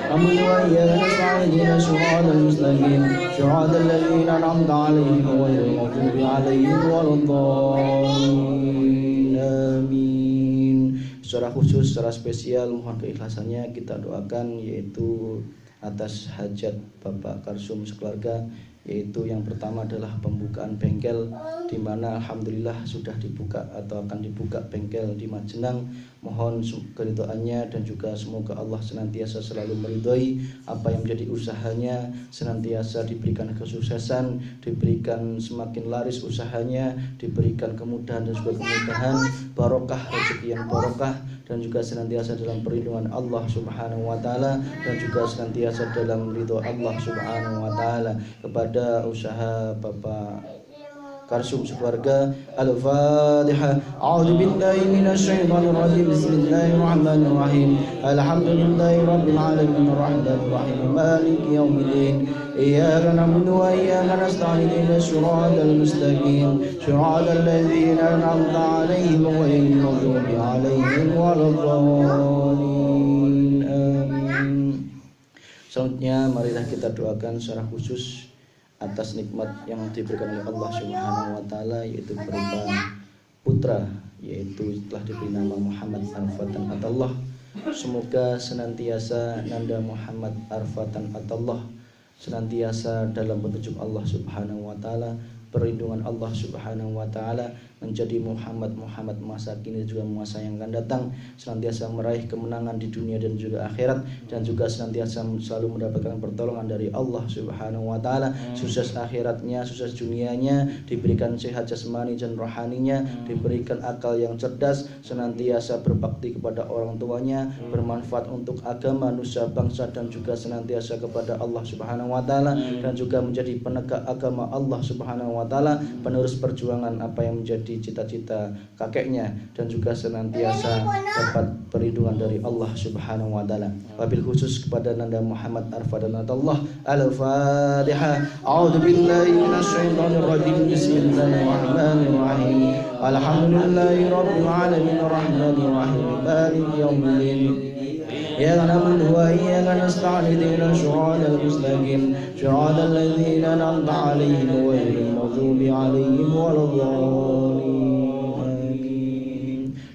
نعبد وإياك نستعين اهدنا الصراط المستقيم صراط الذين أنعمت عليهم غير المغضوب عليهم ولا الضالين آمين. Secara khusus, secara spesial mohon keikhlasannya kita doakan, yaitu atas hajat Bapak Karsum sekeluarga, yaitu yang pertama adalah pembukaan bengkel, di mana alhamdulillah sudah dibuka atau akan dibuka bengkel di Majenang. Mohon keridhaannya dan juga semoga Allah senantiasa selalu meridhoi apa yang menjadi usahanya, senantiasa diberikan kesuksesan, diberikan semakin laris usahanya, diberikan kemudahan dan juga kemudahan, barokah, rezeki yang barokah, dan juga senantiasa dalam perlindungan Allah Subhanahu wa taala, dan juga senantiasa dalam ridho Allah Subhanahu wa taala. Kepada usaha Bapak Karsum sekeluarga, Al-Fatihah. A'udzu billahi minasyaitonir rajim. Bismillahirrahmanirrahim. Alhamdulillahi rabbil alamin arrahmanir rahim maliki yaumiddin. Iyyaka na'budu wa iyyaka nasta'in ihdinas siratal mustaqim siratal ladzina an'amta 'alaihim ghairil maghdubi 'alaihim waladdallin. Amin. Selanjutnya marilah kita doakan secara khusus atas nikmat yang diberikan oleh Allah Subhanahu wa taala, yaitu berupa putra, yaitu telah diberi nama Muhammad Arfatan Atallah. Semoga senantiasa Nanda Muhammad Arfatan Atallah senantiasa dalam petunjuk Allah Subhanahu wa taala, perlindungan Allah Subhanahu wa taala, menjadi Muhammad masa kini juga masa yang akan datang, senantiasa meraih kemenangan di dunia dan juga akhirat, dan juga senantiasa selalu mendapatkan pertolongan dari Allah Subhanahu wa taala, sukses akhiratnya, sukses dunianya, diberikan sehat jasmani dan rohaninya, diberikan akal yang cerdas, senantiasa berbakti kepada orang tuanya, bermanfaat untuk agama, nusa, bangsa, dan juga senantiasa kepada Allah Subhanahu wa taala, dan juga menjadi penegak agama Allah Subhanahu wa taala, penerus perjuangan apa yang menjadi cita-cita kakeknya, dan juga senantiasa dapat perlindungan dari Allah Subhanahu wa taala. Wabil khusus kepada Nanda Muhammad Arfatan Atallah. Al-Fatihah. A'udzu billahi minasyaitonir rajim. Bismillahirrahmanirrahim. Alhamdulillahi rabbil alamin arrahmanir rahim maliki yaumiddin. إياك نعبد وإياك نستعين اهدنا الصراط المستقيم صراط الذين أنعمت عليهم غير المغضوب عليهم ولا الضالين.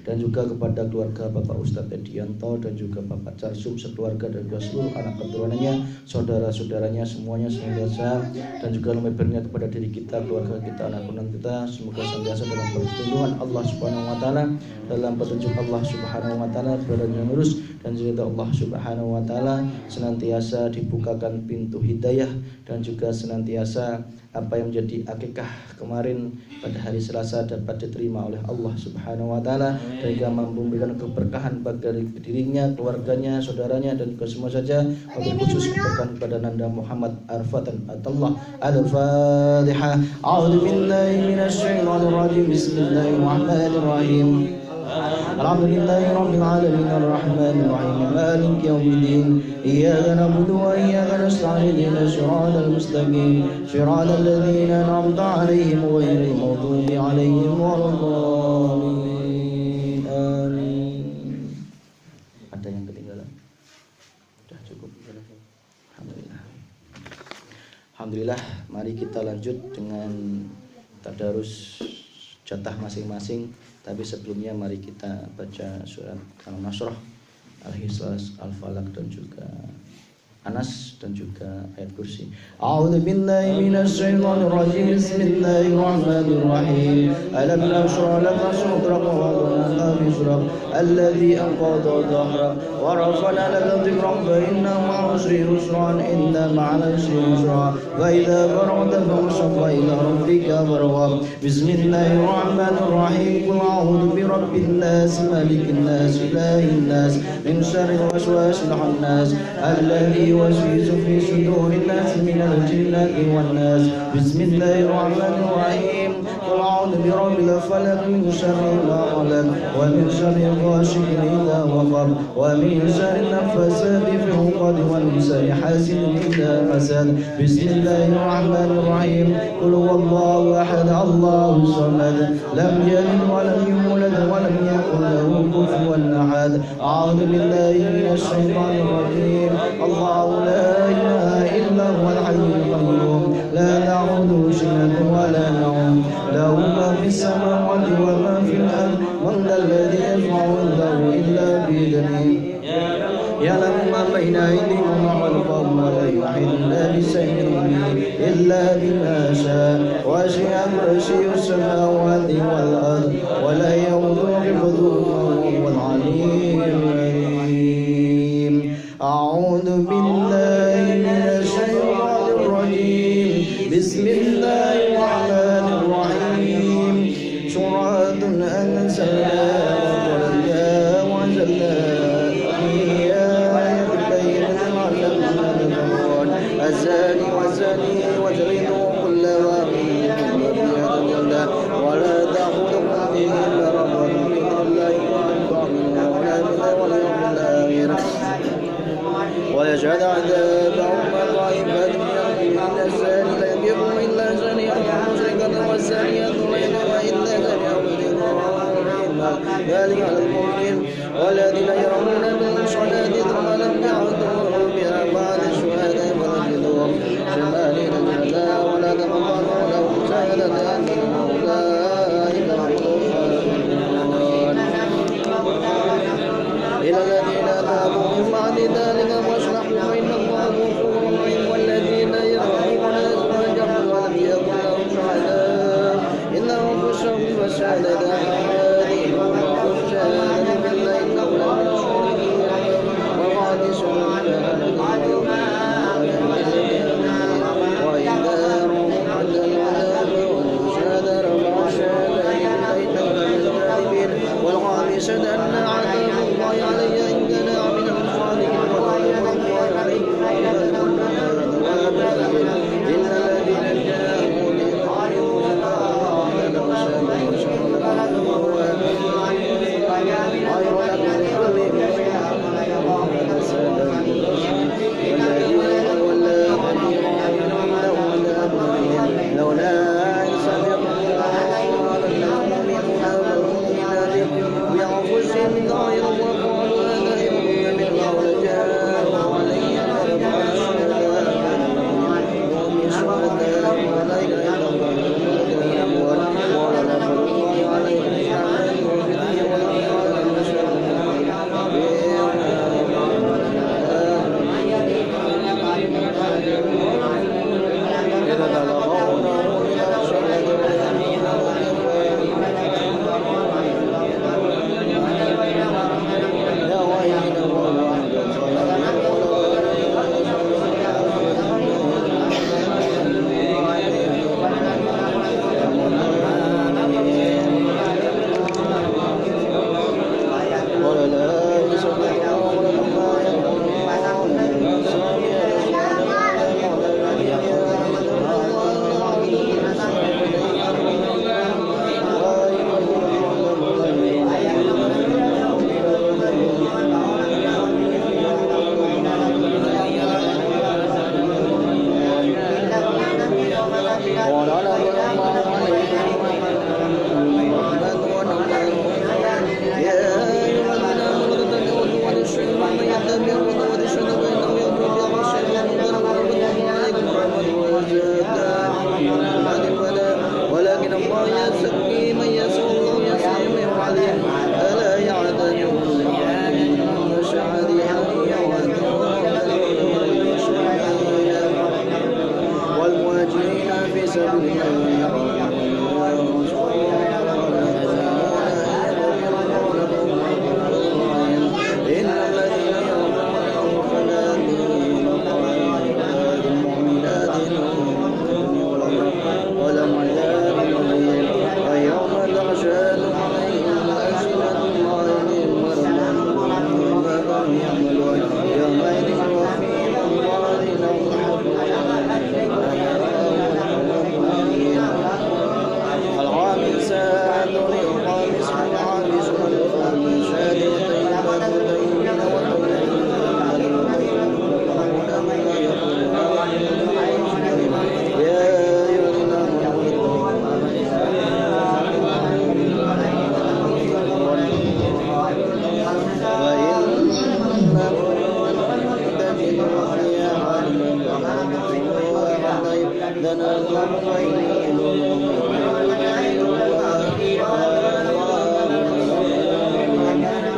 Dan juga kepada keluarga Bapak Ustadz Edianto dan juga Bapak Carsum sekeluarga dan juga seluruh anak keturunannya, saudara-saudaranya semuanya senantiasa, dan juga lembaga kepada diri kita, keluarga kita, anak keturunan kita, semoga senantiasa dalam perlindungan Allah Subhanahu wa taala, dalam petunjuk Allah Subhanahu wa taala, berada yang lurus, dan juga Allah Subhanahu wa taala senantiasa dibukakan pintu hidayah, dan juga senantiasa apa yang menjadi akikah kemarin pada hari Selasa dapat diterima oleh Allah Subhanahu wa taala, dan juga mampu memberikan keberkahan bagi dirinya, keluarganya, saudaranya, dan juga semua saja. Wabil khusus keberkahan kepada Nanda Muhammad Arfatan Atallah. Al-Fatihah. A'udzu billahi minasyaitonir rajim. Bismillahirrahmanirrahim. Alhamdulillahi rabbil alamin arrahmanir rahim maliki yaumiddin. Iyyaka na'budu wa iyyaka nasta'in ihdinas siratal mustaqim siratal ladzina an'amta 'alaihim ghairil maghdubi 'alaihim waladdallin. Amin. Ada yang ketinggalan? Sudah cukup. Alhamdulillah. Alhamdulillah, mari kita lanjut dengan tadarus jatah masing-masing. Tapi sebelumnya mari kita baca surat Al-Nasrah, Al-Ikhlas, Al-Falaq, dan juga Anas, dan juga ayat kursi. A'udzu billahi minasyaitonir rajim. Bismillahirrahmanirrahim. Alam nashrah laka sadrak wa wada'na wizrak alladhi anqadha dhahrak wa rafa'na laka dhikrak fa inna ma'a usri yusran inna ma'al usri yusra wa idza faragta fansab ila rabbika farghab. Bismillahirrahmanirrahim. Qul a'udzu birabbin nas malikin nas ilahin nas min syarril waswasil khannas alladhi يوسوس في صدور الناس من الجنة والناس. بسم الله الرحمن الرحيم. قل أعوذ برب الفلق من شر ما خلق ومن شر غاشق إذا وقب ومن شر النفاثات في العقد ومن شر حاسد إذا حسد. بسم الله الرحمن الرحيم. قل هو الله أحد الله الصمد لم يلد ولم يولد ولم يكن له كفوا أحد. أعوذ بالله من الشيطان الرجيم. الله لا إله إلا هو الحي القيوم لا تأخذه سنة ولا نوم له ما في السماوات وما في الأرض. من ذا الذي يشفع عنده إلا بإذنه يعلم ما بين أيديهم وما خلفهم ولا يحيطون بشيء إلا بما شاء وسع كرسيه السماوات والأرض ولا يؤوده حفظهما وهو العلي العظيم. أعوذ بالله من الشيطان الرجيم. بسم الله الرحمن الرحيم. سورة أنزلناها وأنزلنا فيها آيات بينات لعلكم الزاني والزاني واجلدوا كل واحد بيد جلدة ولا تأخذكم بهما رأفة في دين الله ولا بالله واليوم الآخر ويشهد عذابهم طائفة من الزاني لا ينكح إلا زانية أو مشركا والزانية لا ينكح إلا زانية ذلك على المؤمنين والذين يرمون بالصلاة ثم لم يعودوا بها بعد الشهداء فنجدهم ثمانين جلدا ولا تقبلوا لهم شهادة أبدا أولئك هم الفاسقون. إلى الذين تابوا من بعد ذلك واصلحوا فإن الله غفور رحيم. والذين يرمون أزواجهم ولم يكن لهم شهداء إلا أنفسهم فشهادة والخامسة أن عذاب الله علي إن كان من الصالحين وغير الله عليه إن الذين جاءوا ليقاتلوا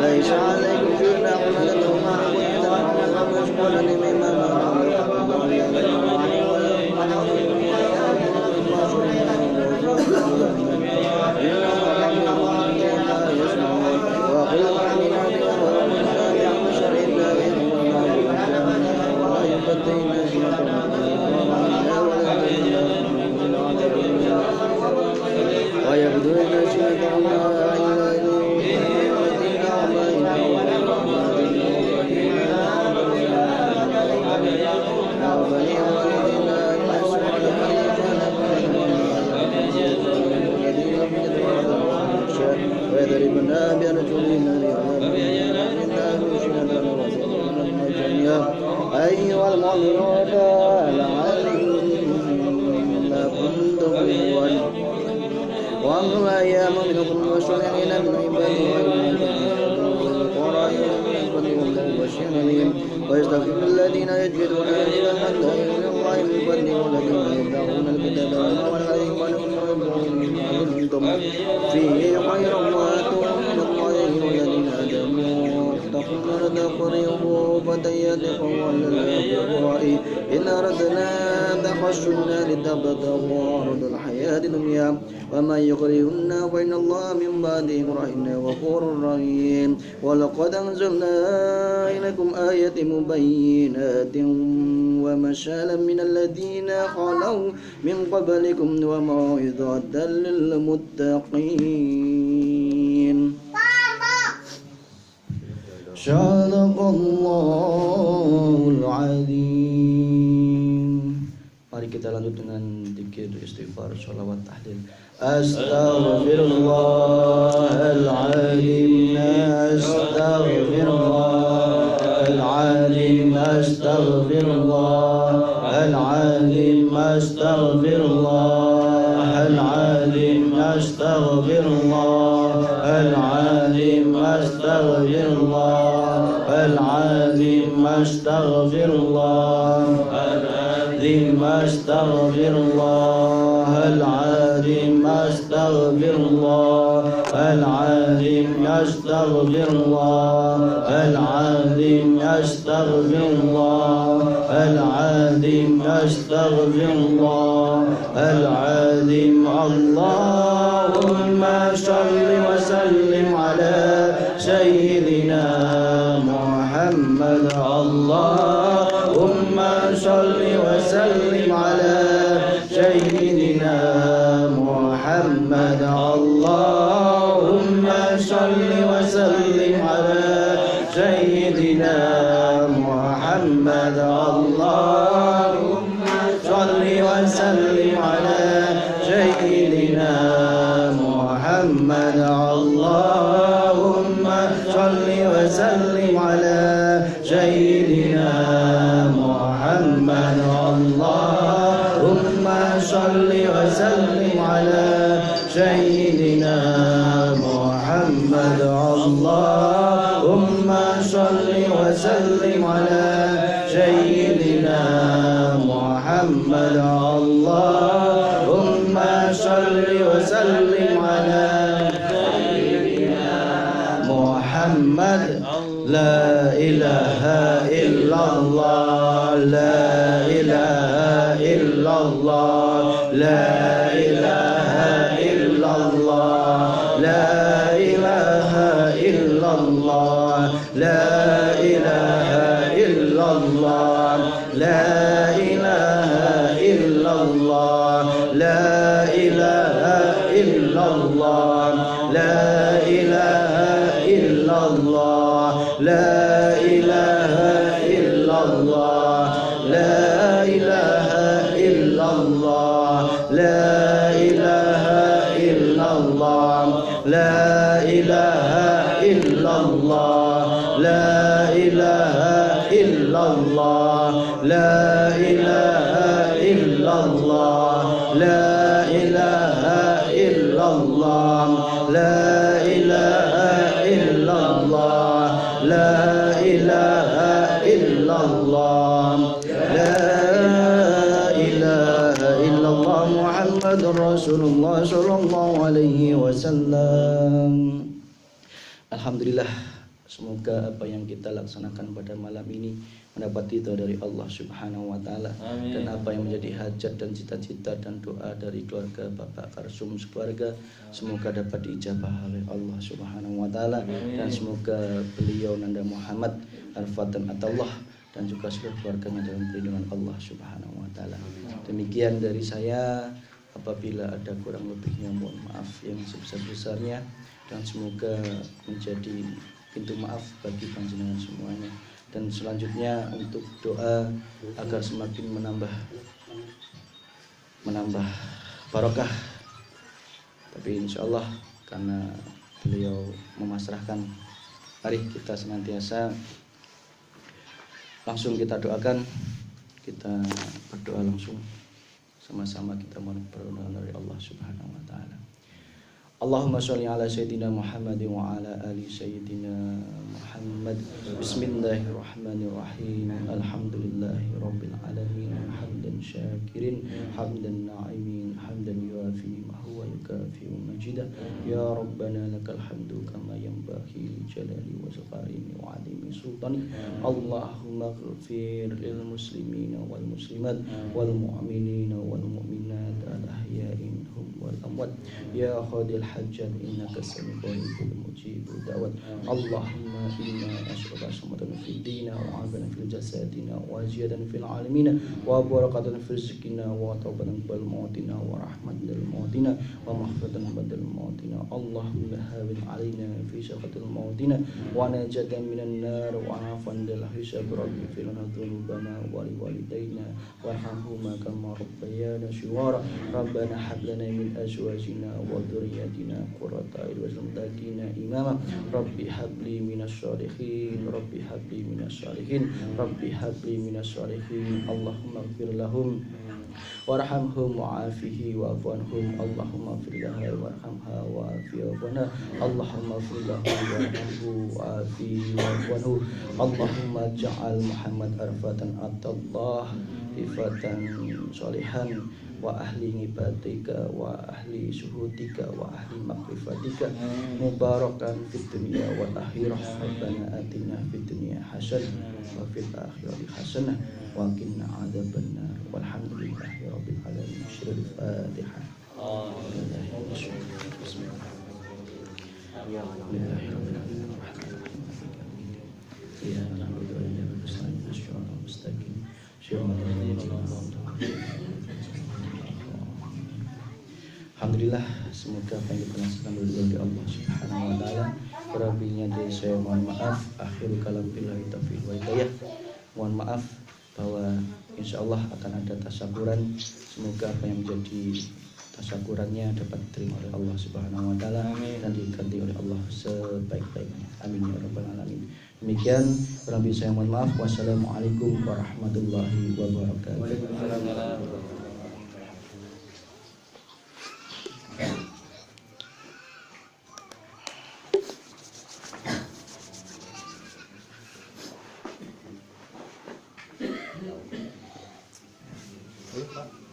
ليس عليكم جناح لهما ولا مما ويبدون ويضربنا بأرجلنا أيها المؤمنون لعلكم تفلحون وأنتم أيام منكم والصالحين من عبادكم ويستغفر الذين يجدون إلى حتى إلى الله من فضله والذين يبتغون الكتاب وأنتم فيه خير وآتوهم الله والذين آمنوا اتقوا تقربوا فتياتكم والأبواء إن أردنا تحشنا لتبتغوا عرض الحياة الدنيا ومن يكرهن فإن الله من بعد إكراههن غفور رحيم ولقد أنزلنا إليكم آيات مبينات ومثلا من الذين خلوا من قبلكم وموعظة للمتقين. Sadaqallahul Azim. Mari kita lanjut dengan zikir, istighfar, sholawat, tahlil. Astaghfirullahaladzim, astaghfirullahaladzim, astaghfirullahaladzim, astaghfirullahaladzim, astaghfirullahaladzim, astaghfirullahaladzim, astaghfirullahaladzim, astaghfirullahaladzim, astaghfirullahaladzim, astaghfirullahaladzim, astaghfirullahaladzim, astaghfirullahaladzim. Allahumma shalli wa sallim ala sayyidina Muhammad. Allahumma shalli wa sallim ala sayyidina Muhammad. Allahumma shalli wa sallim ala sayyidina Muhammad. Allahumma shalli wa sallim ala sayyidina Muhammad. Allahumma shalli wa sallim ala sayyidina Muhammad. Allahumma shalli wa sallim ala sayyidina Muhammad. Allahumma shalli wa sallim ala sayyidina Muhammad. Allahumma shalli wa sallim ala sayyidina Muhammad. La ilaha illallah, la ilaha illallah, la ilaha illallah, la ilaha illallah, la ilaha illallah, la ilaha illallah, la ilaha illallah, la ilaha illallah, la ilaha illallah, la ilaha illallah, la ilaha illallah, la ilaha illallah, la ilaha illallah, la ilaha illallah, la ilaha illallah, la ilaha illallah, la ilaha illallah, la ilaha illallah. Muhammadur Rasulullah sallallahu alaihi wasallam. Alhamdulillah, semoga apa yang kita laksanakan pada malam ini mendapat ridha dari Allah Subhanahu wa taala. Dan apa yang menjadi hajat dan cita-cita dan doa dari keluarga Bapak Karsum sekeluarga semoga dapat diijabah oleh Allah Subhanahu wa taala. Dan semoga beliau Nanda Muhammad Arfatan Atallah dan juga seluruh keluarganya dalam perlindungan Allah Subhanahu wa taala. Demikian dari saya, apabila ada kurang lebihnya mohon maaf yang sebesar-besarnya, dan semoga menjadi pintu maaf bagi panjenengan semuanya. Dan selanjutnya untuk doa agar semakin menambah barokah. Tapi insya Allah karena beliau memasrahkan, mari kita senantiasa langsung kita doakan, kita berdoa langsung sama-sama, kita mohon pertolongan dari Allah Subhanahu wa taala. Allahumma sholli ala sayyidina Muhammad wa ala ali sayyidina Muhammad. Bismillahirrahmanirrahim. Alhamdulillahi rabbil alamin. Hamdan syakirin, hamdan na'imin, hamdan yuafi ma huwa yukafi majidah. Ya Rabbana lakal hamdu kama yanbaghi li jalali wajhika wa 'azimi sultani. Allahumma ighfir lil muslimina wal muslimat wal mu'minina wal mu'minat al ahya'i minhum wal amwat. Ya khadil hajjat innaka sami'ul mujibud da'wat. Allahumma inna nas'aluka salamatan fid din wa 'afiyatan fil jasadina wa ziyadatan fil alamin wa barakatan fil rizqina wa tawbatan bal mautina wa rahmatan lil mautina wa maghfiratan badal mautina. Allahumma hawin 'alaina fi syaqatil mautina wa najatan minan nar wa 'afwan lil hisab. Rabbi fir lana dhunubana wa li walidayna warhamhuma kama rabbayana shighara. Rabbana hab lana min azwajina wa dhurriyyatina qurrata a'yun waj'alna imama. Rabbi habli minas shalihin, Rabbi habli minas shalihin, Rabbi habli minas shalihin. Allahumma ighfir lahum warhamhum wa'afihi wa'afuanhum. Allahumma ighfir laha warhamha wa'afiha. Allahumma ighfir lahu warhamhu wa'afihi wa'afuanhu. Allahumma ja'al Muhammad Arfatan Atallah ifatan sholihan wa ahli ngibadika wa ahli syuhudika wa ahli makrifatika mubarakan fid dunya wal akhirah. Rabbana atina fid dunya hasanah wa fil akhirati hasanah wa qina adzabannar. Walhamdulillahi rabbil alamin. Syirul Fatihah. Alhamdulillah, semoga apa yang kita laksanakan dari Allah Subhanahu wa taala. Kurangnya dari saya mohon maaf. Akhirul kalam billahi taufiq wa hidayah. Mohon maaf bahwa insyaallah akan ada tasyakuran. Semoga apa yang menjadi tasyakurannya dapat diterima oleh Allah Subhanahu wa taala dan diganti oleh Allah sebaik-baiknya. Amin ya rabbal alamin. Demikian kurang lebih saya mohon maaf. Wassalamualaikum warahmatullahi wabarakatuh.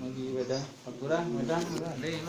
Lagi beda, aturan, beda, deh,